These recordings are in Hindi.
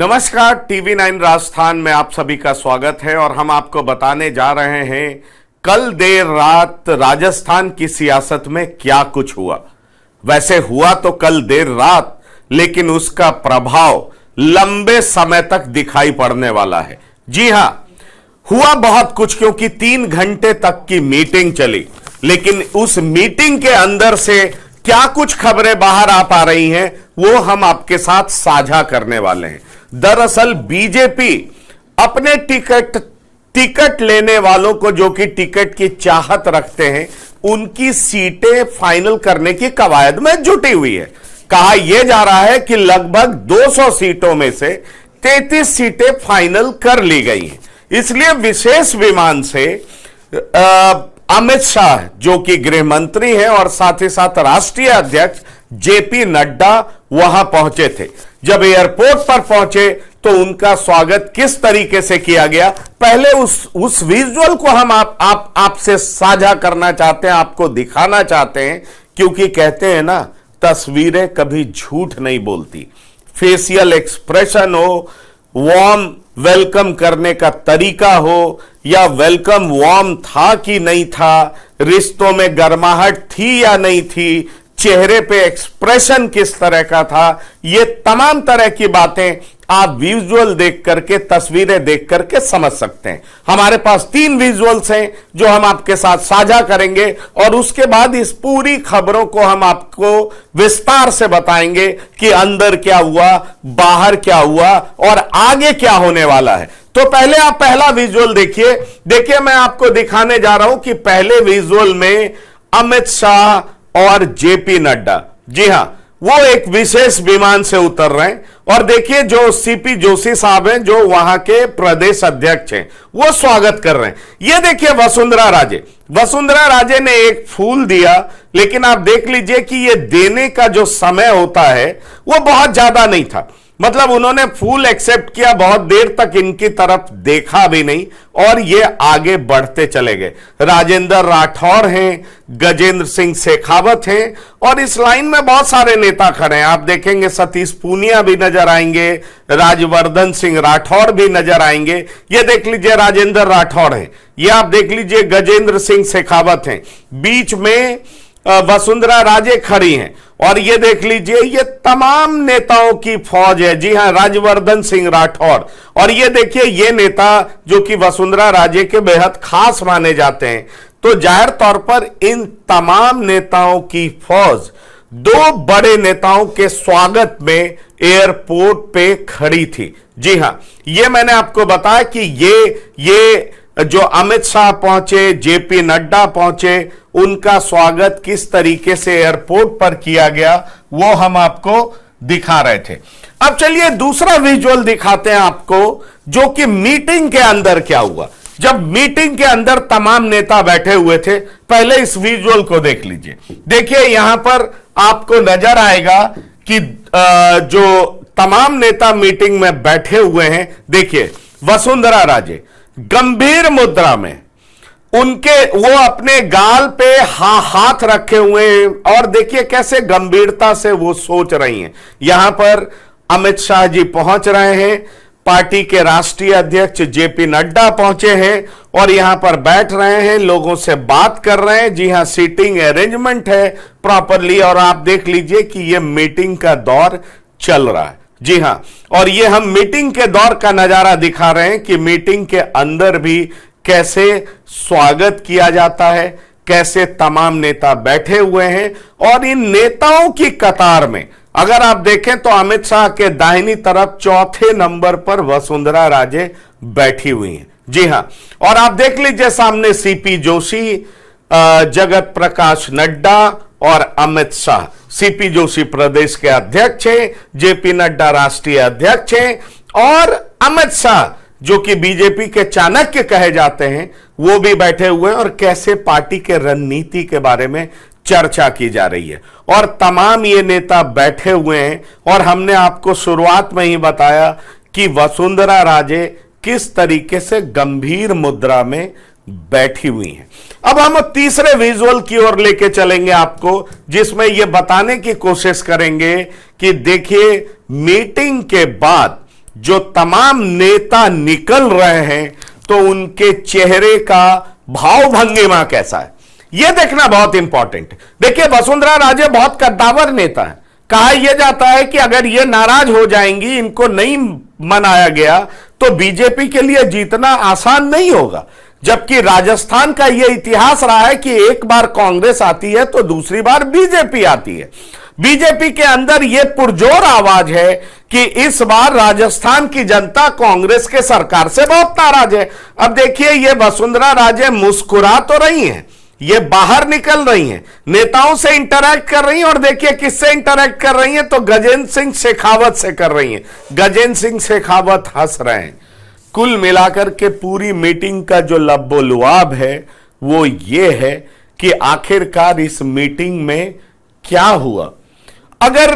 नमस्कार, टीवी 9 राजस्थान में आप सभी का स्वागत है और हम आपको बताने जा रहे हैं कल देर रात राजस्थान की सियासत में क्या कुछ हुआ। वैसे हुआ तो कल देर रात, लेकिन उसका प्रभाव लंबे समय तक दिखाई पड़ने वाला है। जी हां, हुआ बहुत कुछ, क्योंकि 3 घंटे तक की मीटिंग चली, लेकिन उस मीटिंग के अंदर से क्या कुछ खबरें बाहर आ पा रही हैं वो हम आपके साथ साझा करने वाले हैं। दरअसल बीजेपी अपने टिकट लेने वालों को, जो कि टिकट की चाहत रखते हैं, उनकी सीटें फाइनल करने की कवायद में जुटी हुई है। कहा यह जा रहा है कि लगभग 200 सीटों में से 33 सीटें फाइनल कर ली गई हैं। इसलिए विशेष विमान से अमित शाह, जो कि गृह मंत्री हैं और साथ ही साथ राष्ट्रीय अध्यक्ष जेपी नड्डा वहां पहुंचे थे। जब एयरपोर्ट पर पहुंचे तो उनका स्वागत किस तरीके से किया गया, पहले उस विजुअल को हम आपसे साझा करना चाहते हैं, आपको दिखाना चाहते हैं, क्योंकि कहते हैं ना, तस्वीरें कभी झूठ नहीं बोलती। फेशियल एक्सप्रेशन हो, वार्म वेलकम करने का तरीका हो, या वेलकम वार्म था कि नहीं था, रिश्तों में गर्माहट थी या नहीं थी, चेहरे पे एक्सप्रेशन किस तरह का था, ये तमाम तरह की बातें आप विजुअल देख करके, तस्वीरें देख करके समझ सकते हैं। हमारे पास 3 विजुअल्स हैं जो हम आपके साथ साझा करेंगे और उसके बाद इस पूरी खबरों को हम आपको विस्तार से बताएंगे कि अंदर क्या हुआ, बाहर क्या हुआ और आगे क्या होने वाला है। तो पहले आप पहला विजुअल देखिए मैं आपको दिखाने जा रहा हूं कि पहले विजुअल में अमित शाह और जेपी नड्डा, जी हां, वो एक विशेष विमान से उतर रहे हैं। और देखिए जो सीपी जोशी साहब हैं, जो वहां के प्रदेश अध्यक्ष हैं, वो स्वागत कर रहे हैं। ये देखिए वसुंधरा राजे ने एक फूल दिया, लेकिन आप देख लीजिए कि ये देने का जो समय होता है वो बहुत ज्यादा नहीं था। मतलब उन्होंने फूल एक्सेप्ट किया, बहुत देर तक इनकी तरफ देखा भी नहीं और ये आगे बढ़ते चले गए। राजेंद्र राठौर हैं, गजेंद्र सिंह शेखावत हैं और इस लाइन में बहुत सारे नेता खड़े हैं। आप देखेंगे सतीश पूनिया भी नजर आएंगे, राजवर्धन सिंह राठौर भी नजर आएंगे। ये देख लीजिए राजेंद्र राठौर हैं, ये आप देख लीजिए गजेंद्र सिंह शेखावत हैं, बीच में वसुंधरा राजे खड़ी हैं और ये देख लीजिए ये तमाम नेताओं की फौज है। जी हां, राजवर्धन सिंह राठौर। और ये देखिए ये नेता जो कि वसुंधरा राजे के बेहद खास माने जाते हैं। तो जाहिर तौर पर इन तमाम नेताओं की फौज 2 बड़े नेताओं के स्वागत में एयरपोर्ट पे खड़ी थी। जी हां, ये मैंने आपको बताया कि ये जो अमित शाह पहुंचे, जेपी नड्डा पहुंचे, उनका स्वागत किस तरीके से एयरपोर्ट पर किया गया वो हम आपको दिखा रहे थे। अब चलिए दूसरा विजुअल दिखाते हैं आपको, जो कि मीटिंग के अंदर क्या हुआ। जब मीटिंग के अंदर तमाम नेता बैठे हुए थे, पहले इस विजुअल को देख लीजिए। देखिए यहां पर आपको नजर आएगा कि जो तमाम नेता मीटिंग में बैठे हुए हैं, देखिए वसुंधरा राजे गंभीर मुद्रा में, वो अपने गाल पे हाथ रखे हुए हैं और देखिए कैसे गंभीरता से वो सोच रही हैं। यहां पर अमित शाह जी पहुंच रहे हैं, पार्टी के राष्ट्रीय अध्यक्ष जेपी नड्डा पहुंचे हैं और यहां पर बैठ रहे हैं, लोगों से बात कर रहे हैं। जी हां, सीटिंग अरेंजमेंट है प्रॉपरली और आप देख लीजिए कि यह मीटिंग का दौर चल रहा है। जी हां, और ये हम मीटिंग के दौर का नजारा दिखा रहे हैं कि मीटिंग के अंदर भी कैसे स्वागत किया जाता है, कैसे तमाम नेता बैठे हुए हैं। और इन नेताओं की कतार में अगर आप देखें तो अमित शाह के दाहिनी तरफ 4थे नंबर पर वसुंधरा राजे बैठी हुई हैं। जी हां, और आप देख लीजिए सामने सीपी जोशी, जगत प्रकाश नड्डा और अमित शाह। सीपी जोशी प्रदेश के अध्यक्ष हैं, जेपी नड्डा राष्ट्रीय अध्यक्ष हैं और अमित शाह जो कि बीजेपी के चाणक्य कहे जाते हैं, वो भी बैठे हुए हैं और कैसे पार्टी के रणनीति के बारे में चर्चा की जा रही है। और तमाम ये नेता बैठे हुए हैं और हमने आपको शुरुआत में ही बताया कि वसुंधरा राजे किस तरीके से गंभीर मुद्रा में बैठी हुई हैं। अब हम तीसरे विजुअल की ओर लेके चलेंगे आपको, जिसमें यह बताने की कोशिश करेंगे कि देखिए मीटिंग के बाद जो तमाम नेता निकल रहे हैं तो उनके चेहरे का भाव भंगिमा कैसा है, यह देखना बहुत इंपॉर्टेंट है। देखिए, वसुंधरा राजे बहुत कद्दावर नेता है। कहा यह जाता है कि अगर ये नाराज हो जाएंगी, इनको नहीं मनाया गया, तो बीजेपी के लिए जीतना आसान नहीं होगा। जबकि राजस्थान का यह इतिहास रहा है कि एक बार कांग्रेस आती है तो दूसरी बार बीजेपी आती है। बीजेपी के अंदर यह पुरजोर आवाज है कि इस बार राजस्थान की जनता कांग्रेस के सरकार से बहुत नाराज है। अब देखिए, ये वसुंधरा राजे मुस्कुरा तो रही हैं, ये बाहर निकल रही हैं, नेताओं से इंटरैक्ट कर रही हैं, और देखिए किससे इंटरैक्ट कर रही हैं, तो गजेंद्र सिंह शेखावत से कर रही हैं। गजेंद्र सिंह शेखावत हंस रहे हैं। कुल मिलाकर के पूरी मीटिंग का जो लब्बो-लुआब है वो ये है कि आखिरकार इस मीटिंग में क्या हुआ। अगर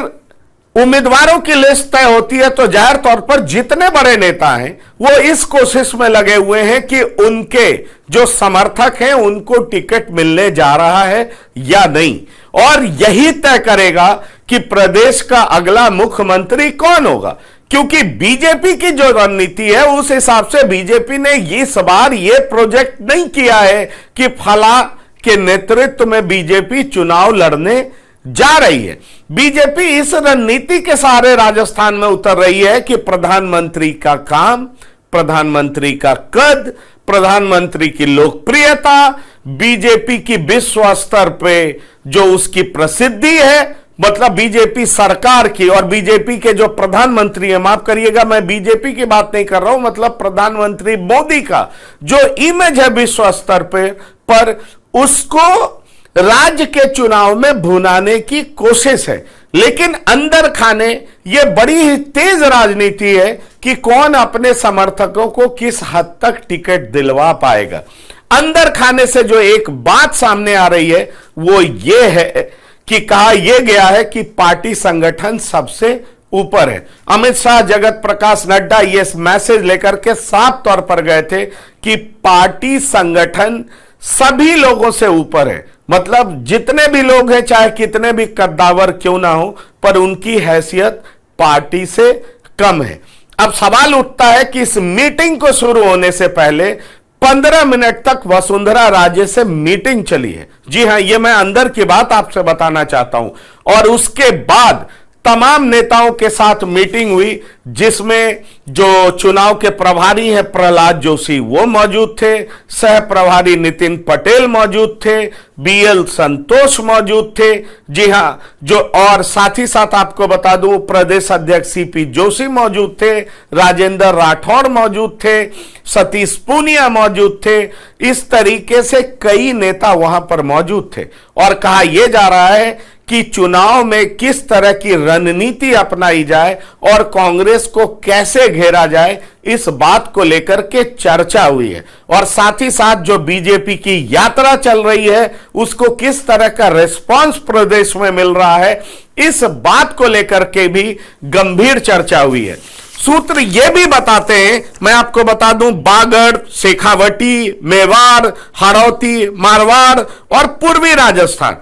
उम्मीदवारों की लिस्ट तय होती है तो जाहिर तौर पर जितने बड़े नेता हैं वो इस कोशिश में लगे हुए हैं कि उनके जो समर्थक हैं उनको टिकट मिलने जा रहा है या नहीं, और यही तय करेगा कि प्रदेश का अगला मुख्यमंत्री कौन होगा। क्योंकि बीजेपी की जो रणनीति है उस हिसाब से बीजेपी ने इस बार ये प्रोजेक्ट नहीं किया है कि फला के नेतृत्व में बीजेपी चुनाव लड़ने जा रही है। बीजेपी इस रणनीति के सहारे राजस्थान में उतर रही है कि प्रधानमंत्री का काम, प्रधानमंत्री का कद, प्रधानमंत्री की लोकप्रियता, बीजेपी की विश्व स्तर पे जो उसकी प्रसिद्धि है, मतलब बीजेपी सरकार की और बीजेपी के जो प्रधानमंत्री है, माफ करिएगा मैं बीजेपी की बात नहीं कर रहा हूं, मतलब प्रधानमंत्री मोदी का जो इमेज है विश्व स्तर पर उसको राज्य के चुनाव में भुनाने की कोशिश है। लेकिन अंदर खाने यह बड़ी ही तेज राजनीति है कि कौन अपने समर्थकों को किस हद तक टिकट दिलवा पाएगा। अंदर खाने से जो एक बात सामने आ रही है वो ये है कि कहा यह गया है कि पार्टी संगठन सबसे ऊपर है। अमित शाह, जगत प्रकाश नड्डा ये मैसेज लेकर के साफ तौर पर गए थे कि पार्टी संगठन सभी लोगों से ऊपर है। मतलब जितने भी लोग हैं, चाहे कितने भी कद्दावर क्यों ना हो, पर उनकी हैसियत पार्टी से कम है। अब सवाल उठता है कि इस मीटिंग को शुरू होने से पहले 15 मिनट तक वसुंधरा राजे से मीटिंग चली है। जी हां, यह मैं अंदर की बात आपसे बताना चाहता हूं। और उसके बाद तमाम नेताओं के साथ मीटिंग हुई, जिसमें जो चुनाव के प्रभारी हैं प्रहलाद जोशी वो मौजूद थे, सह प्रभारी नितिन पटेल मौजूद थे, बीएल संतोष मौजूद थे। जी हां, जो और साथ ही साथ आपको बता दूं प्रदेश अध्यक्ष सीपी जोशी मौजूद थे, राजेंद्र राठौड़ मौजूद थे, सतीश पूनिया मौजूद थे। इस तरीके से कई नेता वहां पर मौजूद थे और कहा यह जा रहा है कि चुनाव में किस तरह की रणनीति अपनाई जाए और कांग्रेस को कैसे घेरा जाए, इस बात को लेकर के चर्चा हुई है। और साथ ही साथ जो बीजेपी की यात्रा चल रही है उसको किस तरह का रिस्पांस प्रदेश में मिल रहा है, इस बात को लेकर के भी गंभीर चर्चा हुई है। सूत्र यह भी बताते हैं, मैं आपको बता दूं, बागड़, शेखावटी, मेवाड़, हाड़ौती, मारवाड़ और पूर्वी राजस्थान,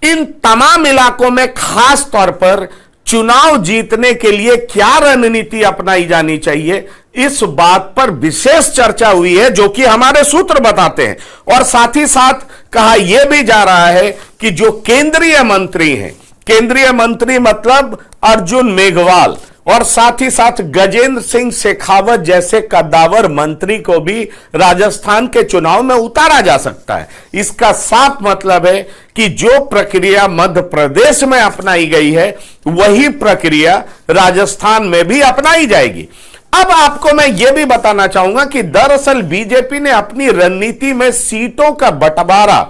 इन तमाम इलाकों में खास तौर पर चुनाव जीतने के लिए क्या रणनीति अपनाई जानी चाहिए, इस बात पर विशेष चर्चा हुई है, जो कि हमारे सूत्र बताते हैं। और साथ ही साथ कहा यह भी जा रहा है कि जो केंद्रीय मंत्री हैं, केंद्रीय मंत्री मतलब अर्जुन मेघवाल और साथ ही साथ गजेंद्र सिंह शेखावत जैसे कद्दावर मंत्री को भी राजस्थान के चुनाव में उतारा जा सकता है। इसका साफ मतलब है कि जो प्रक्रिया मध्य प्रदेश में अपनाई गई है वही प्रक्रिया राजस्थान में भी अपनाई जाएगी। अब आपको मैं यह भी बताना चाहूंगा कि दरअसल बीजेपी ने अपनी रणनीति में सीटों का बंटवारा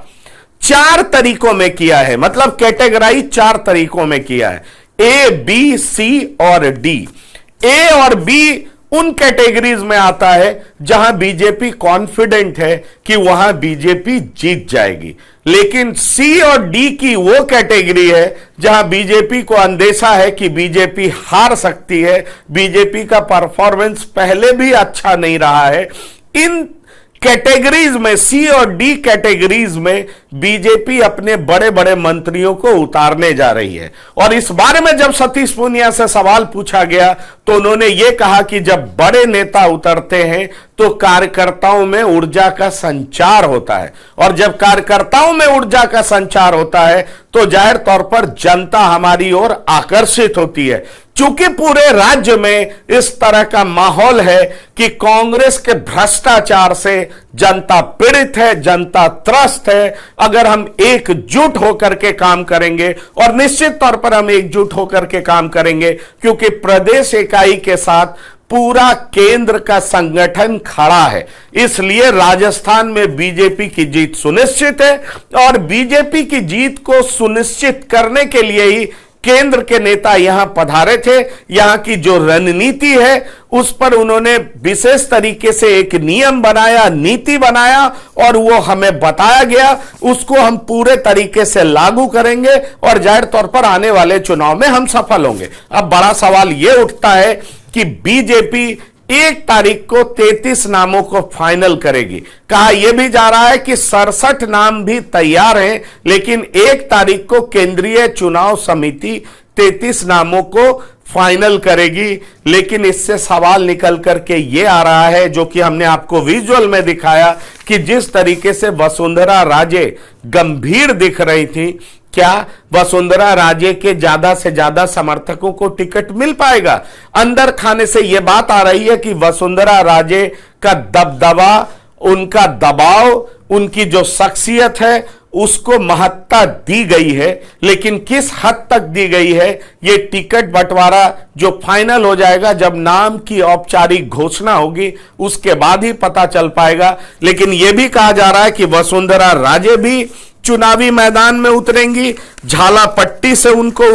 4 तरीकों में किया है, मतलब कैटेगराइज 4 तरीकों में किया है, ए, बी, सी और डी। ए और बी उन कैटेगरीज में आता है जहां बीजेपी कॉन्फिडेंट है कि वहां बीजेपी जीत जाएगी, लेकिन सी और डी की वो कैटेगरी है जहां बीजेपी को अंदेशा है कि बीजेपी हार सकती है, बीजेपी का परफॉर्मेंस पहले भी अच्छा नहीं रहा है। इन कैटेगरीज में, सी और डी कैटेगरीज में बीजेपी अपने बड़े बड़े मंत्रियों को उतारने जा रही है। और इस बारे में जब सतीश पूनिया से सवाल पूछा गया तो उन्होंने यह कहा कि जब बड़े नेता उतरते हैं तो कार्यकर्ताओं में ऊर्जा का संचार होता है, और जब कार्यकर्ताओं में ऊर्जा का संचार होता है तो जाहिर तौर पर जनता हमारी ओर आकर्षित होती है। चूंकि पूरे राज्य में इस तरह का माहौल है कि कांग्रेस के भ्रष्टाचार से जनता पीड़ित है, जनता त्रस्त है। अगर हम एकजुट होकर के काम करेंगे, और निश्चित तौर पर हम एकजुट होकर के काम करेंगे, क्योंकि प्रदेश इकाई के साथ पूरा केंद्र का संगठन खड़ा है, इसलिए राजस्थान में बीजेपी की जीत सुनिश्चित है। और बीजेपी की जीत को सुनिश्चित करने के लिए ही केंद्र के नेता यहां पधारे थे। यहां की जो रणनीति है उस पर उन्होंने विशेष तरीके से एक नियम बनाया, नीति बनाया, और वो हमें बताया गया, उसको हम पूरे तरीके से लागू करेंगे और जाहिर तौर पर आने वाले चुनाव में हम सफल होंगे। अब बड़ा सवाल यह उठता है कि बीजेपी 1 तारीख को 33 नामों को फाइनल करेगी। कहा यह भी जा रहा है कि 67 नाम भी तैयार हैं, लेकिन 1 तारीख को केंद्रीय चुनाव समिति 33 नामों को फाइनल करेगी। लेकिन इससे सवाल निकल करके यह आ रहा है, जो कि हमने आपको विजुअल में दिखाया, कि जिस तरीके से वसुंधरा राजे गंभीर दिख रही थी, क्या वसुंधरा राजे के ज्यादा से ज्यादा समर्थकों को टिकट मिल पाएगा? अंदर खाने से यह बात आ रही है कि वसुंधरा राजे का दबदबा, उनका दबाव, उनकी जो शख्सियत है उसको महत्ता दी गई है। लेकिन किस हद तक दी गई है, यह टिकट बंटवारा जो फाइनल हो जाएगा, जब नाम की औपचारिक घोषणा होगी उसके बाद ही पता चल पाएगा। लेकिन यह भी कहा जा रहा है कि वसुंधरा राजे भी चुनावी मैदान में उतरेंगी। झालापट्टी से उनको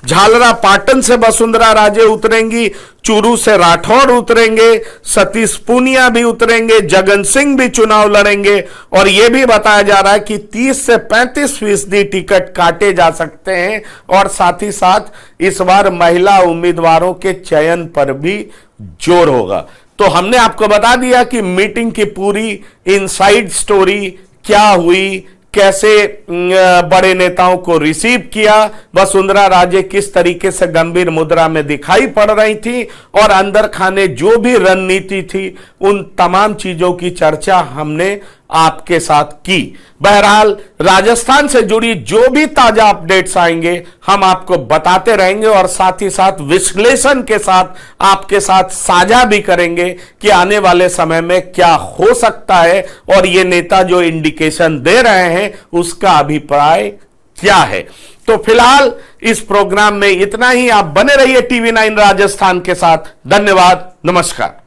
झालरा पाटन से वसुंधरा राजे उतरेंगी, चूरू से राठौड़ उतरेंगे, सतीश पूनिया भी उतरेंगे, जगन सिंह भी चुनाव लड़ेंगे। और यह भी बताया जा रहा है कि 30 से 35% टिकट काटे जा सकते हैं। और साथ ही साथ इस बार महिला उम्मीदवारों के चयन पर भी जोर होगा। तो हमने आपको बता दिया कि मीटिंग की पूरी इनसाइड स्टोरी क्या हुई, कैसे बड़े नेताओं को रिसीव किया, वसुंधरा राजे किस तरीके से गंभीर मुद्रा में दिखाई पड़ रही थी, और अंदर खाने जो भी रणनीति थी, उन तमाम चीजों की चर्चा हमने आपके साथ की। बहरहाल राजस्थान से जुड़ी जो भी ताजा अपडेट्स आएंगे हम आपको बताते रहेंगे, और साथ ही साथ विश्लेषण के साथ आपके साथ साझा भी करेंगे कि आने वाले समय में क्या हो सकता है, और ये नेता जो इंडिकेशन दे रहे हैं उसका अभिप्राय क्या है। तो फिलहाल इस प्रोग्राम में इतना ही। आप बने रहिए टीवी 9 राजस्थान के साथ। धन्यवाद, नमस्कार।